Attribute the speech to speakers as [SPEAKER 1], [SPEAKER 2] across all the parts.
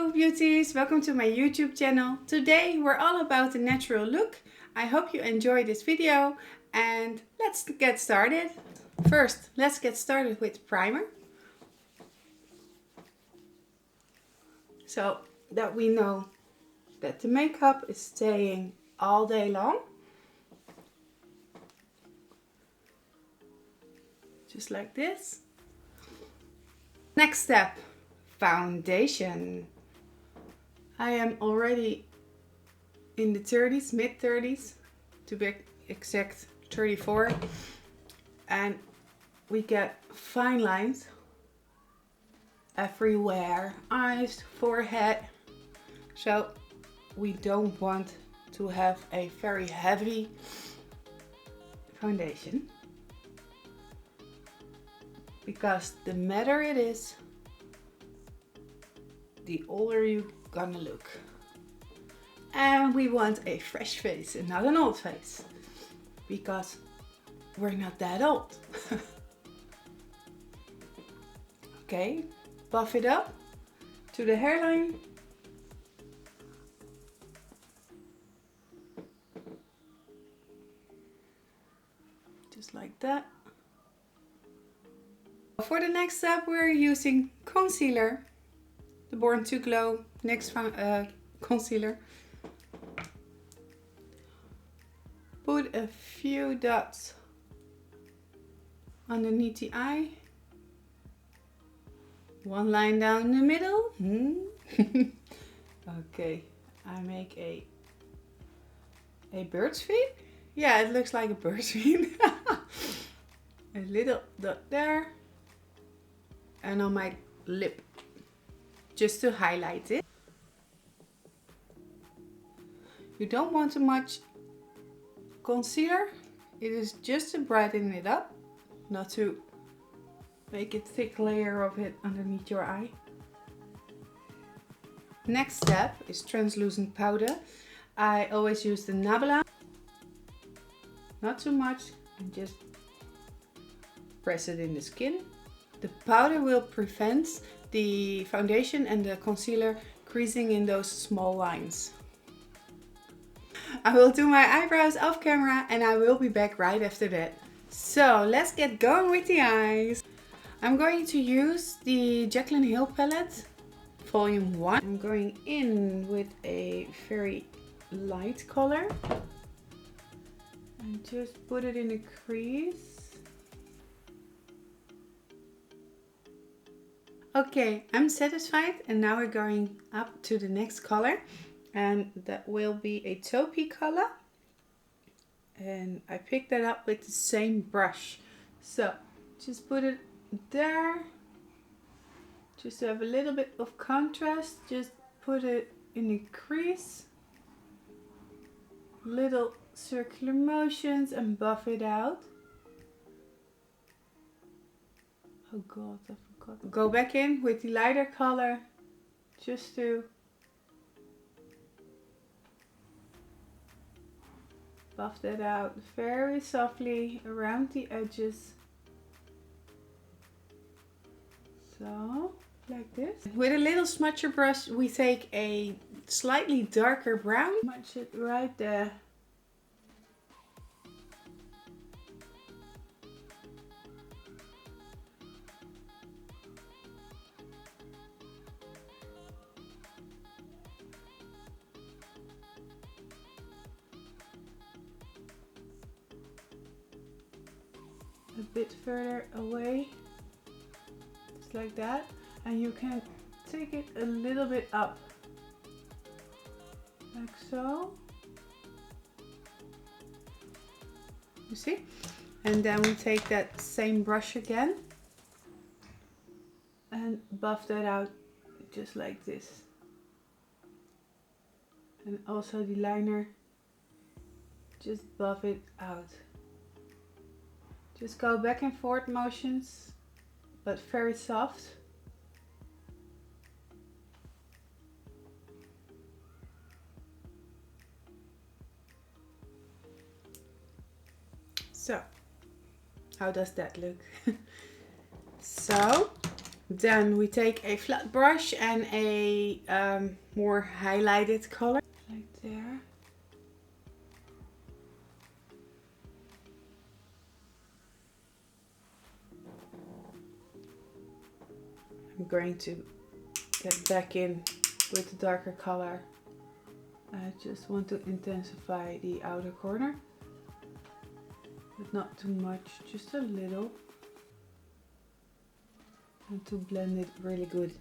[SPEAKER 1] Hello beauties, welcome to my YouTube channel. Today we're all about the natural look. I hope you enjoy this video and let's get started. First, let's get started with primer. So that we know that the makeup is staying all day long. Just like this. Next step, foundation. I am already in the 30s, mid 30s, to be exact 34, and we get fine lines everywhere, eyes, forehead, so we don't want to have a very heavy foundation, because the madder it is, the older you're gonna look. And we want a fresh face and not an old face, because we're not that old. Okay, buff it up to the hairline. Just like that. For the next step, we're using concealer. The Born to Glow NYX concealer. Put a few dots underneath the eye. One line down the middle. Okay, I make a bird's feet. Yeah, it looks like a bird's feet. A little dot there. And on my lip, just to highlight it. You don't want too much concealer. It is just to brighten it up, not to make a thick layer of it underneath your eye. Next step is translucent powder. I always use the Nabla. Not too much, and just press it in the skin. The powder will prevent the foundation and the concealer creasing in those small lines. I will do my eyebrows off camera and I will be back right after that. So let's get going with the eyes. I'm going to use the Jaclyn Hill palette, volume 1. I'm going in with a very light color and just put it in a crease. Okay, I'm satisfied, and now we're going up to the next color, and that will be a taupey color, and I picked that up with the same brush. So just put it there, just to have a little bit of contrast. Just put it in a crease, little circular motions, and buff it out. Oh god, I forgot. Go back in with the lighter color, just to buff that out very softly around the edges. So, like this. With a little smudger brush, we take a slightly darker brown, smudge it right there. A bit further away, just like that, and you can take it a little bit up, like so. You see? And then we take that same brush again and buff that out just like this. And also the liner, just buff it out. Just go back and forth motions, but very soft. So, how does that look? So, Then we take a flat brush and a more highlighted color, like there. I'm going to get back in with the darker color. I just want to intensify the outer corner, but not too much, just a little. And to blend it really good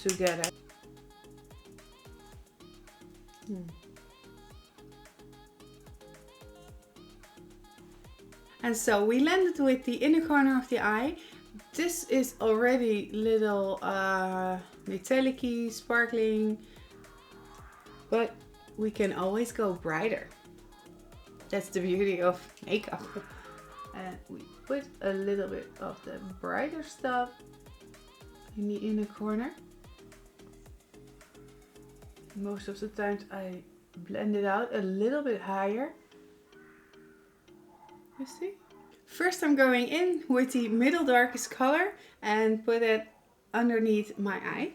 [SPEAKER 1] together. And so we landed with the inner corner of the eye. This is already little metallic-y, sparkling, but we can always go brighter. That's the beauty of makeup. And we put a little bit of the brighter stuff in the inner corner. Most of the times I blend it out a little bit higher. You see? First I'm going in with the middle darkest color and put it underneath my eye.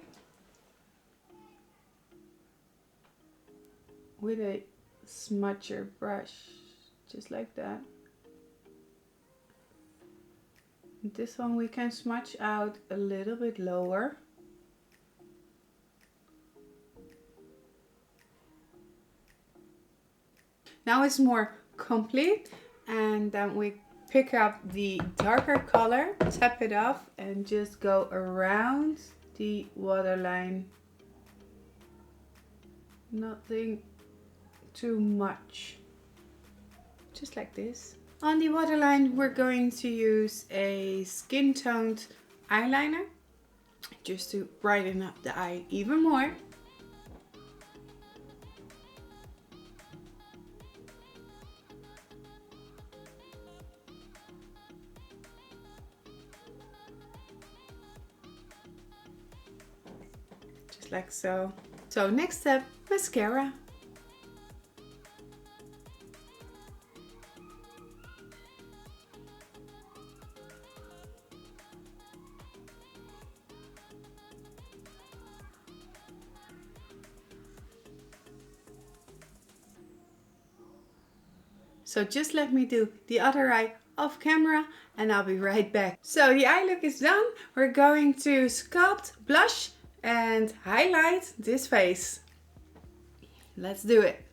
[SPEAKER 1] With a smudger brush, just like that. This one we can smudge out a little bit lower. Now it's more complete, and then we pick up the darker color, tap it off, and just go around the waterline. Nothing too much, just like this. On the waterline we're going to use a skin toned eyeliner just to brighten up the eye even more. Just like so. So next step, mascara. So just let me do the other eye off camera and I'll be right back. So the eye look is done. We're going to sculpt, blush and highlight this face. Let's do it.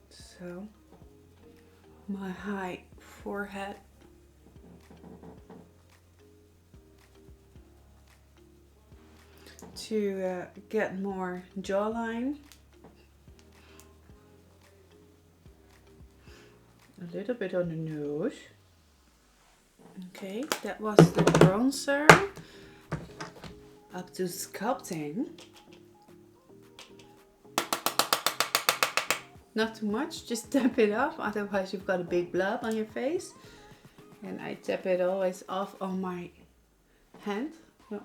[SPEAKER 1] So my high forehead. To get more jawline. A little bit on the nose. Okay, that was the bronzer. Up to sculpting. Not too much, just tap it off, otherwise you've got a big blob on your face. And I tap it always off on my hand. So.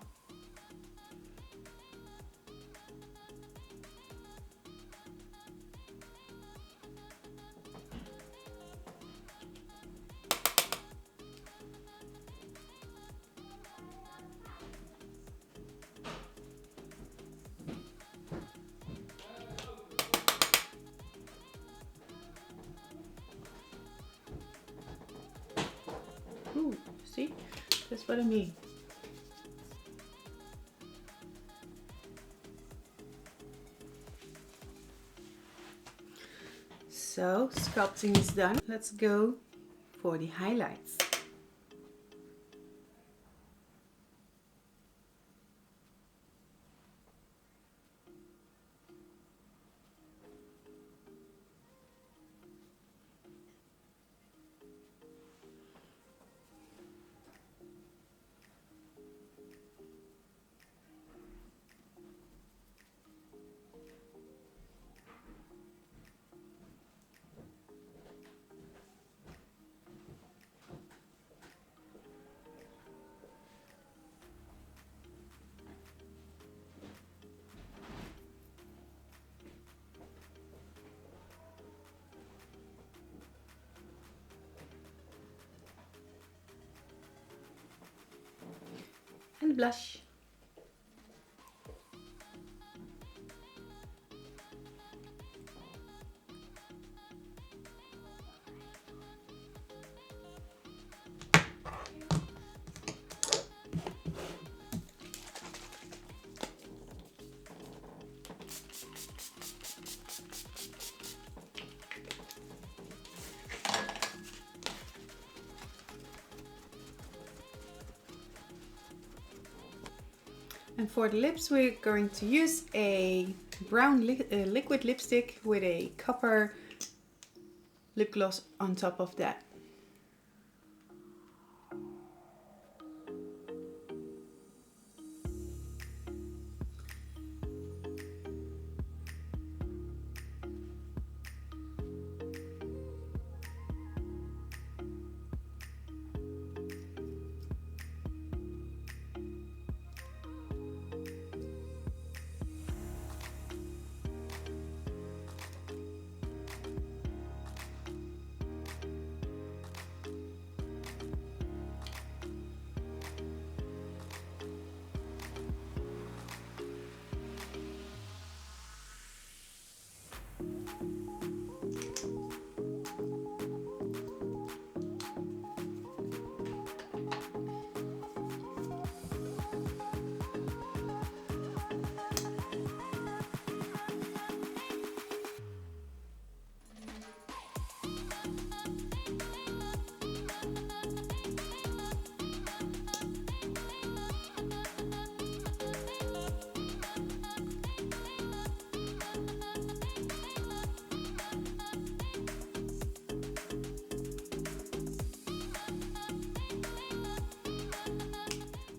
[SPEAKER 1] Ooh, see? That's what I mean. So, sculpting is done. Let's go for the highlights. blush. And for the lips, we're going to use a brown liquid lipstick with a copper lip gloss on top of that.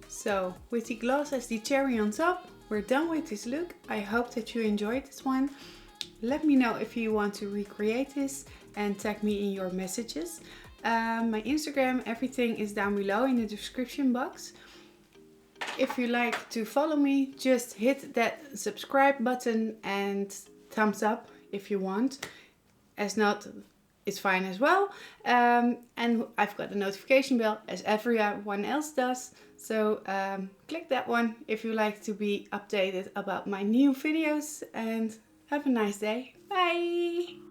[SPEAKER 1] So with the gloss as the cherry on top, we're done with this look. I hope that you enjoyed this one. Let me know if you want to recreate this and tag me in your messages. My Instagram, everything is down below in the description box. If you like to follow me, just hit that subscribe button and thumbs up if you want. As not, it's fine as well. And I've got a notification bell as everyone else does. So click that one if you like to be updated about my new videos, and have a nice day. Bye!